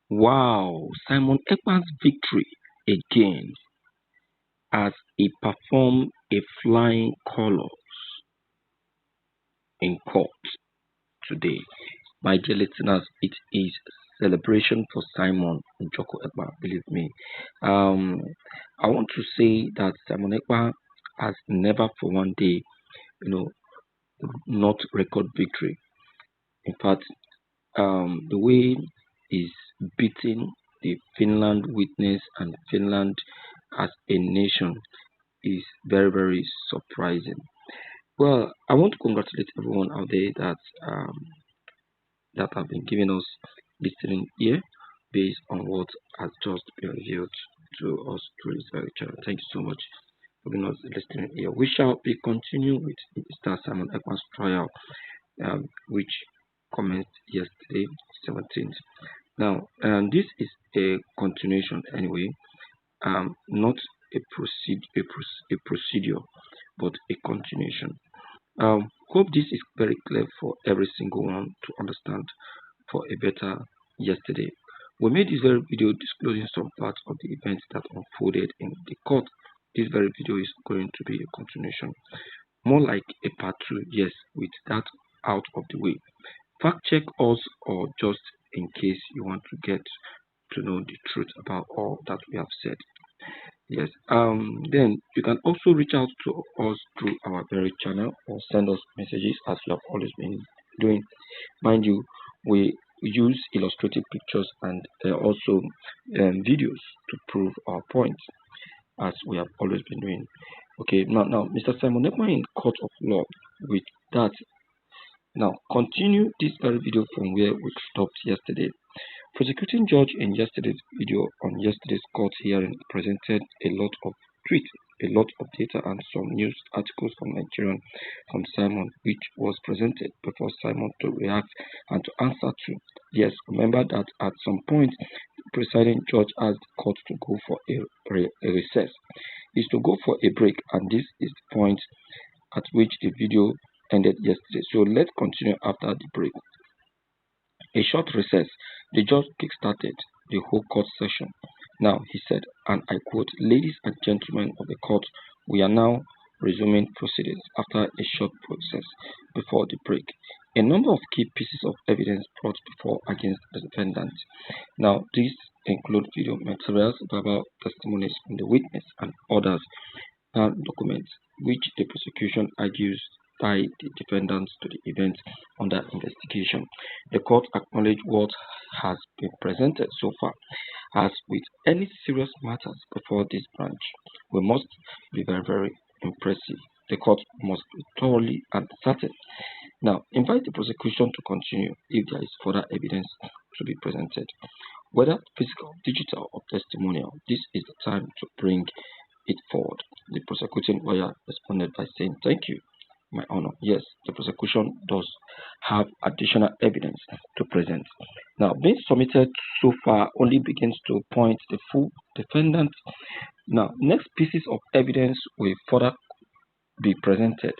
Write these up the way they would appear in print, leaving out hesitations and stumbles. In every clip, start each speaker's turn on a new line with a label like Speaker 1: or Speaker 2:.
Speaker 1: Wow, Simon Ekpa'S victory again as he performed a flying color in court today. My dear listeners, it is celebration for Simon Njoko Ekpa, believe me. Um, I want to say that Simon Ekpa has never for one day, you know, not record victory. In fact, the way he's beating the Finland witness and Finland as a nation is very, very surprising. Well, I want to congratulate everyone out there that have been giving us listening ear based on what has just been revealed to us through this very channel. Thank you so much for giving us listening ear. We shall be continuing with Mr. Simon Ekman's trial, which commenced yesterday, 17th. Now, this is a continuation anyway, not a procedure, but a continuation. Hope this is very clear for every single one to understand for a better yesterday. We made this very video disclosing some parts of the events that unfolded in the court. This very video is going to be a continuation, more like a part two, yes, with that out of the way. Fact check us or just in case you want to get to know the truth about all that we have said. Yes. Then you can also reach out to us through our very channel or send us messages as you have always been doing. Mind you, we use illustrated pictures and also videos to prove our points as we have always been doing. Okay. Now, Mr. Simon Ekman in court of law. With that, now continue this very video from where we stopped yesterday. Prosecuting judge in yesterday's video on yesterday's court hearing presented a lot of tweets, a lot of data and some news articles from Nigerian from Simon, which was presented before Simon to react and to answer to. Yes, remember that at some point the presiding judge asked the court to go for a recess, is to go for a break, and this is the point at which the video ended yesterday. So let's continue after the break. A short recess. The judge kick-started the whole court session. Now, he said, and I quote, "Ladies and gentlemen of the court, we are now resuming proceedings after a short process before the break. A number of key pieces of evidence brought before against the defendant. Now, these include video materials, verbal testimonies from the witness, and others documents which the prosecution argues tie the defendants to the events under investigation. The court acknowledged what has been presented so far. As with any serious matters before this branch, we must be very, very impressive. The court must be thoroughly and certain. Now, invite the prosecution to continue if there is further evidence to be presented, whether physical, digital, or testimonial. This is the time to bring it forward." The prosecuting lawyer responded by saying, "Thank you, my honor. Yes, the prosecution does have additional evidence to present. Now, being submitted so far only begins to point the full defendant. Now, next pieces of evidence will further be presented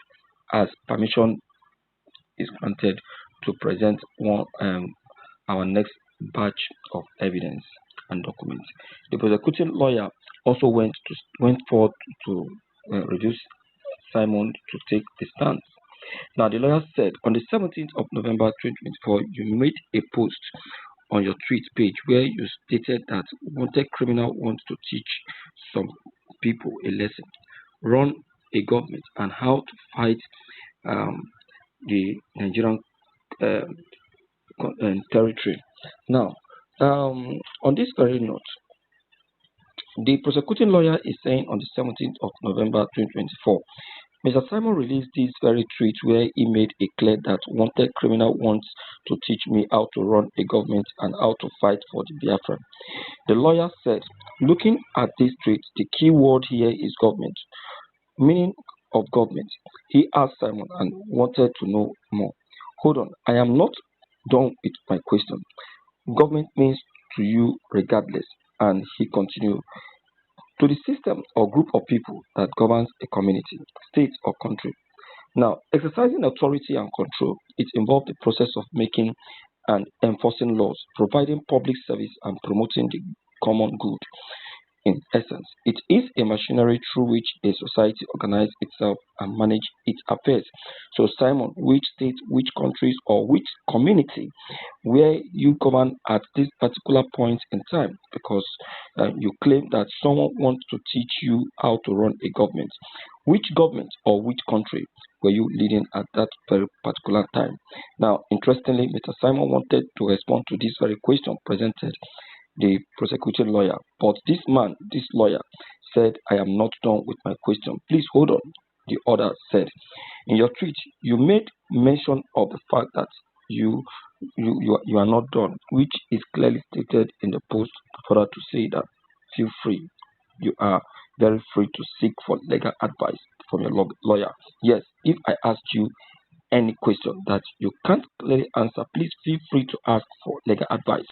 Speaker 1: as permission is granted to present our next batch of evidence and documents." The prosecuting lawyer also went forward to reduce Simon to take the stance. Now, the lawyer said, "On the 17th of November 2024, you made a post on your tweet page where you stated that wanted criminal wants to teach some people a lesson, run a government, and how to fight um, the Nigerian um, territory." Now, on this very note, the prosecuting lawyer is saying on the 17th of November 2024, Mr. Simon released this very tweet where he made it clear that wanted criminal wants to teach me how to run a government and how to fight for the Biafran. The lawyer said, looking at this tweet, the key word here is government. Meaning of government. He asked Simon and wanted to know more. Hold on, I am not done with my question. Government means to you regardless. And he continued, to the system or group of people that governs a community, state, or country. Now, exercising authority and control, it involves the process of making and enforcing laws, providing public service, and promoting the common good. In essence, it is a machinery through which a society organizes itself and manages its affairs. So, Simon, which state, which countries, or which community where you govern at this particular point in time? Because you claim that someone wants to teach you how to run a government. Which government or which country were you leading at that very particular time? Now, interestingly, Mr. Simon wanted to respond to this very question presented the prosecuting lawyer. But this man, this lawyer, said, I am not done with my question. Please hold on. The other said, in your tweet, you made mention of the fact that you you are not done, which is clearly stated in the post for her to say that feel free. You are very free to seek for legal advice from your lawyer. Yes, if I ask you any question that you can't clearly answer, please feel free to ask for legal advice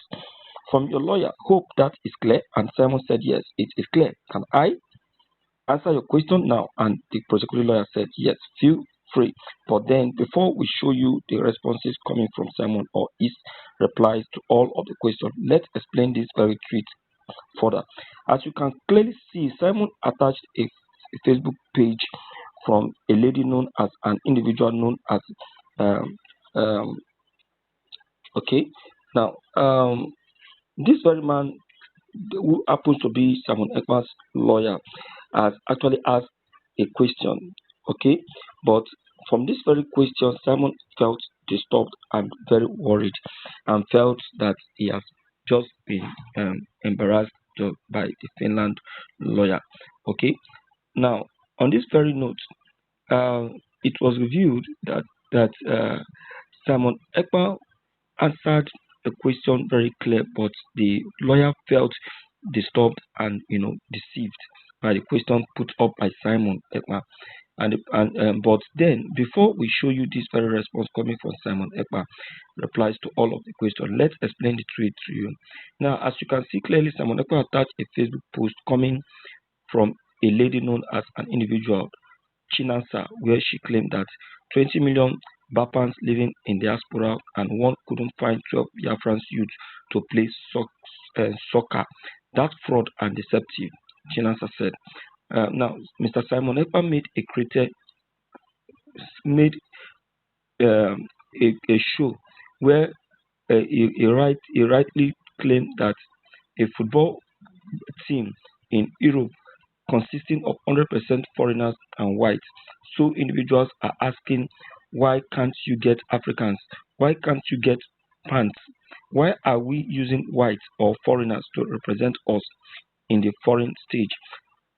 Speaker 1: from your lawyer. Hope that is clear. And Simon said, yes, it is clear. Can I answer your question now? And the prosecuting lawyer said, yes, feel free. But then, before we show you the responses coming from Simon or his replies to all of the questions, let's explain this very tweet further. As you can clearly see, Simon attached a Facebook page from a lady known as an individual known as um, um, okay. Now, this very man who happens to be Simon Ekpa'S lawyer has actually asked a question, okay? But from this very question, Simon felt disturbed and very worried and felt that he has just been embarrassed by the Finland lawyer, okay? Now, on this very note, uh, it was revealed that Simon Ekpa answered the question very clear, but the lawyer felt disturbed and deceived by the question put up by Simon Ekpa. And but then before we show you this very response coming from Simon Ekpa replies to all of the questions, let's explain the truth to you. Now, as you can see clearly, Simon Ekpa attached a Facebook post coming from a lady known as an individual Chinansa, where she claimed that 20 million Bapans living in diaspora and one couldn't find 12 Biafran youth to play soccer. That's fraud and deceptive, Chinansa said. Now, Mr. Simon Ekpa made a show where he rightly claimed that a football team in Europe consisting of 100% foreigners and whites. So individuals are asking, why can't you get Africans? Why can't you get pants? Why are we using whites or foreigners to represent us in the foreign stage?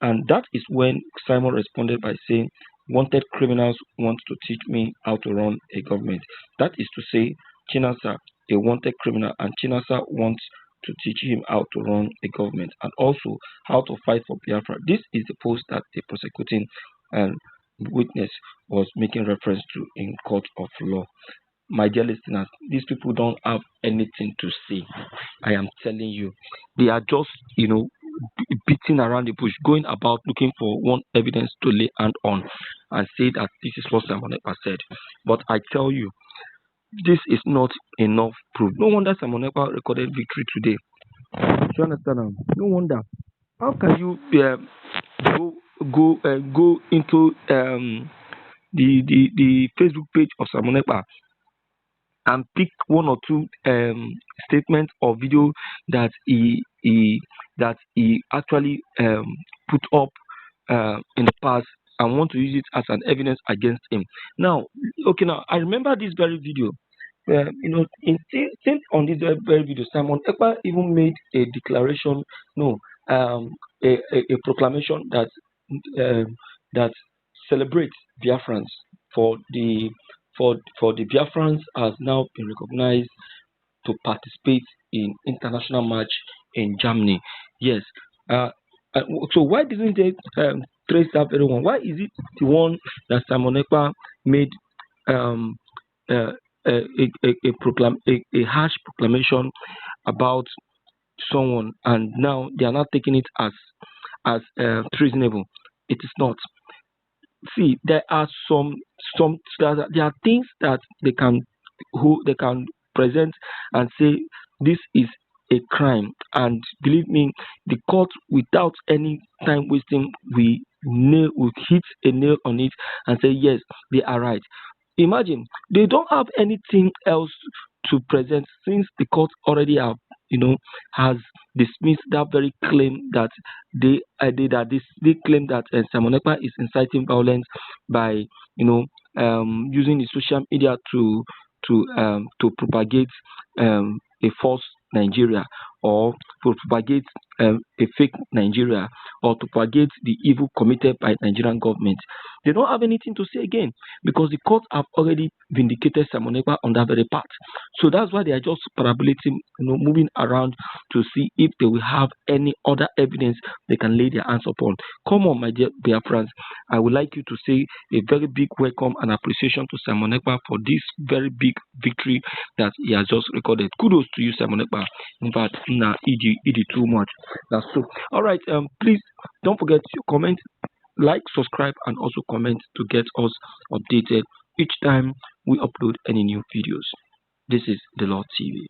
Speaker 1: And that is when Simon responded by saying, wanted criminals want to teach me how to run a government. That is to say, Chinasa, a wanted criminal, and Chinasa wants to teach him how to run a government and also how to fight for Biafra. This is the post that the prosecuting witness was making reference to in court of law. My dear listeners, these people don't have anything to say. I am telling you, they are just, beating around the bush, going about looking for one evidence to lay hand on and say that this is what Simon Ekpa said. But I tell you, this is not enough proof. No wonder Simon Ekpa recorded victory today. Do you understand? No wonder. How can you go into the Facebook page of Simon Ekpa and pick one or two statements or video that he actually put up in the past and want to use it as an evidence against him? Now, okay, now I remember this very video. Since on this very video, Simon Ekpa even made a declaration, no, a proclamation that celebrates Biafrans for the Biafrans has now been recognized to participate in international match in Germany. Yes. Uh, uh, so why didn't they trace that very one? Why is it the one that Simon Ekpa made um, uh, a harsh proclamation about someone, and now they are not taking it as treasonable? It is not. See, there are there are things that they can present and say this is a crime. And believe me, the court, without any time wasting, we hit a nail on it and say yes, they are right. Imagine they don't have anything else to present, since the court already have, you know, has dismissed that very claim that they claim that Simon Ekpa is inciting violence by, you know, using the social media to propagate a false Nigeria, or to propagate a fake Nigeria, or to propagate the evil committed by Nigerian government. They don't have anything to say again, because the court have already vindicated Simon Ekpa on that very part. So that's why they are just parabolating, moving around to see if they will have any other evidence they can lay their hands upon. Come on, my dear friends, I would like you to say a very big welcome and appreciation to Simon Ekpa for this very big victory that he has just recorded. Kudos to you, Simon Ekpa. In fact, nah, it too much. That's so. All right, please don't forget to comment, like, subscribe, and also comment to get us updated each time we upload any new videos. This is The Lord TV.